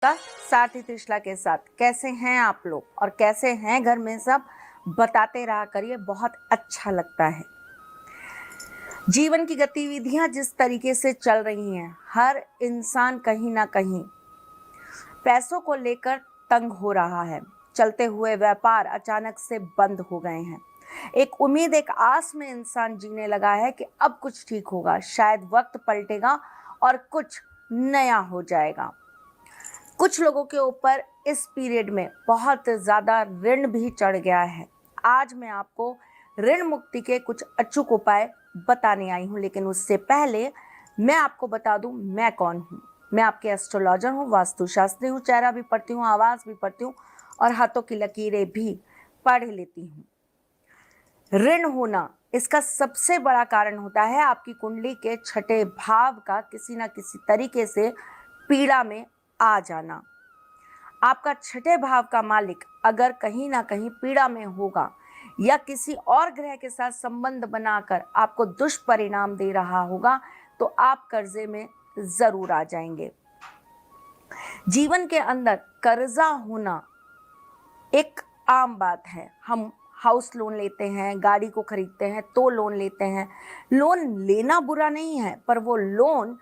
का साथी त्रिशला के साथ। कैसे हैं आप लोग और कैसे हैं घर में सब, बताते रहा करिए, बहुत अच्छा लगता है। जीवन की गतिविधियां जिस तरीके से चल रही हैं, हर इंसान कहीं ना कहीं पैसों को लेकर तंग हो रहा है। चलते हुए व्यापार अचानक से बंद हो गए हैं। एक उम्मीद, एक आस में इंसान जीने लगा है कि अब कुछ ठीक होगा, शायद वक्त पलटेगा और कुछ नया हो जाएगा। कुछ लोगों के ऊपर इस पीरियड में बहुत ज़्यादा ऋण भी चढ़ गया है। आज मैं आपको ऋण मुक्ति के कुछ अचूक उपाय बताने आई हूँ, लेकिन उससे पहले मैं आपको बता दूँ मैं कौन हूँ। मैं आपके एस्ट्रोलॉजर हूँ, वास्तुशास्त्री हूँ, चेहरा भी पढ़ती हूँ, आवाज़ भी पढ़ती हूँ और हाथों की लकीरें भी पढ़ लेती हूँ। ऋण होना, इसका सबसे बड़ा कारण होता है आपकी कुंडली के छठे भाव का किसी ना किसी तरीके से पीड़ा में आ जाना। आपका छठे भाव का मालिक अगर कहीं ना कहीं पीड़ा में होगा या किसी और ग्रह के साथ संबंध बनाकर आपको दुष्परिणाम दे रहा होगा, तो आप कर्जे में जरूर आ जाएंगे। जीवन के अंदर कर्जा होना एक आम बात है। हम हाउस लोन लेते हैं, गाड़ी को खरीदते हैं तो लोन लेते हैं। लोन लेना बुरा नहीं है, पर वो लोन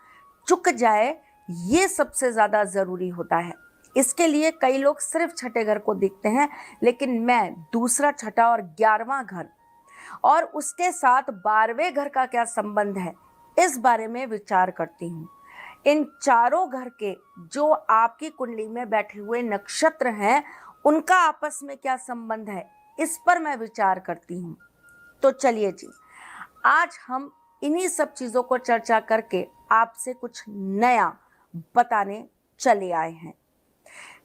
चुक जाए ये सबसे ज़्यादा ज़रूरी होता है। इसके लिए कई लोग सिर्फ छठे घर को देखते हैं, लेकिन मैं दूसरा, छठा और 11वां घर और उसके साथ 12वें घर का क्या संबंध है, इस बारे में विचार करती हूँ। इन चारों घर के जो आपकी कुंडली में बैठे हुए नक्षत्र हैं, उनका आपस में क्या संबंध है, इस पर मैं विचार करती हूँ। तो चलिए जी, आज हम इन्हीं सब चीज़ों को चर्चा करके आपसे कुछ नया बताने चले आए हैं।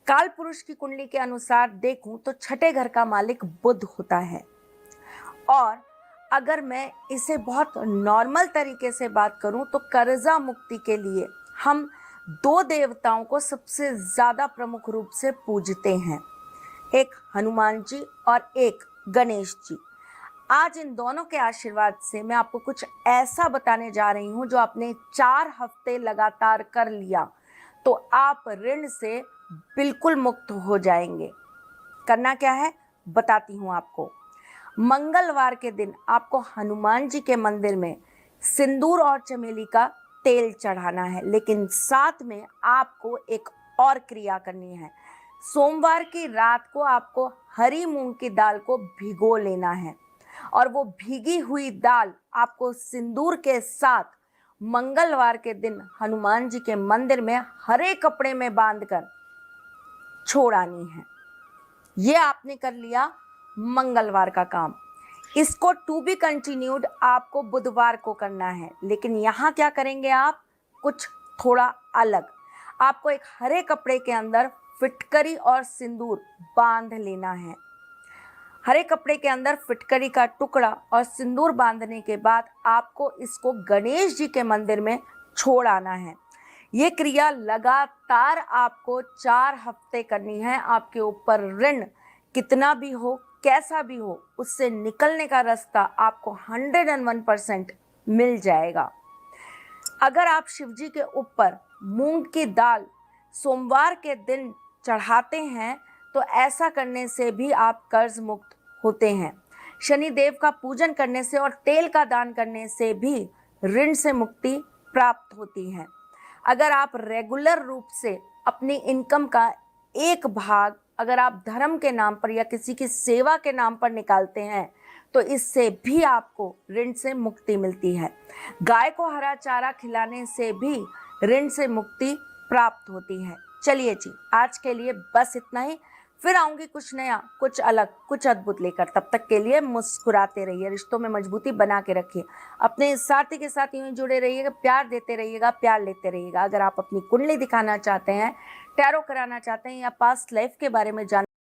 काल पुरुष की कुंडली के अनुसार देखूं तो छठे घर का मालिक बुध होता है। और अगर मैं इसे बहुत नॉर्मल तरीके से बात करूं तो कर्जा मुक्ति के लिए हम दो देवताओं को सबसे ज़्यादा प्रमुख रूप से पूजते हैं, एक हनुमान जी और एक गणेश जी। आज इन दोनों के आशीर्वाद से मैं आपको कुछ ऐसा बताने जा रही हूं जो आपने 4 हफ्ते लगातार कर लिया तो आप ऋण से बिल्कुल मुक्त हो जाएंगे। करना क्या है बताती हूं आपको। मंगलवार के दिन आपको हनुमान जी के मंदिर में सिंदूर और चमेली का तेल चढ़ाना है, लेकिन साथ में आपको एक और क्रिया करनी है। सोमवार की रात को आपको हरी मूंग की दाल को भिगो लेना है और वो भीगी हुई दाल आपको सिंदूर के साथ मंगलवार के दिन हनुमान जी के मंदिर में हरे कपड़े में बांधकर छोड़ आनी है। ये आपने कर लिया मंगलवार का काम। इसको टू बी कंटिन्यूड आपको बुधवार को करना है, लेकिन यहाँ क्या करेंगे आप, कुछ थोड़ा अलग। आपको एक हरे कपड़े के अंदर फिटकरी और सिंदूर बांध लेना है। हरे कपड़े के अंदर फिटकरी का टुकड़ा और सिंदूर बांधने के बाद आपको इसको गणेश जी के मंदिर में छोड़ आना है। ये क्रिया लगातार आपको 4 हफ्ते करनी है। आपके ऊपर ऋण कितना भी हो, कैसा भी हो, उससे निकलने का रास्ता आपको 101% मिल जाएगा। अगर आप शिवजी के ऊपर मूंग की दाल सोमवार के दिन चढ़ाते हैं तो ऐसा करने से भी आप कर्ज मुक्त होते हैं। शनि देव का पूजन करने से और तेल का दान करने से भी ऋण से मुक्ति प्राप्त होती है। अगर आप रेगुलर रूप से अपनी इनकम का एक भाग अगर आप धर्म के नाम पर या किसी की सेवा के नाम पर निकालते हैं तो इससे भी आपको ऋण से मुक्ति मिलती है। गाय को हरा चारा खिलाने से भी ऋण से मुक्ति प्राप्त होती है। चलिए जी, आज के लिए बस इतना ही। फिर आऊंगी कुछ नया, कुछ अलग, कुछ अद्भुत लेकर। तब तक के लिए मुस्कुराते रहिए, रिश्तों में मजबूती बना के रखिए, अपने साथी के साथ यूं ही जुड़े रहिएगा, प्यार देते रहिएगा, प्यार लेते रहिएगा। अगर आप अपनी कुंडली दिखाना चाहते हैं, टैरो कराना चाहते हैं या पास्ट लाइफ के बारे में जान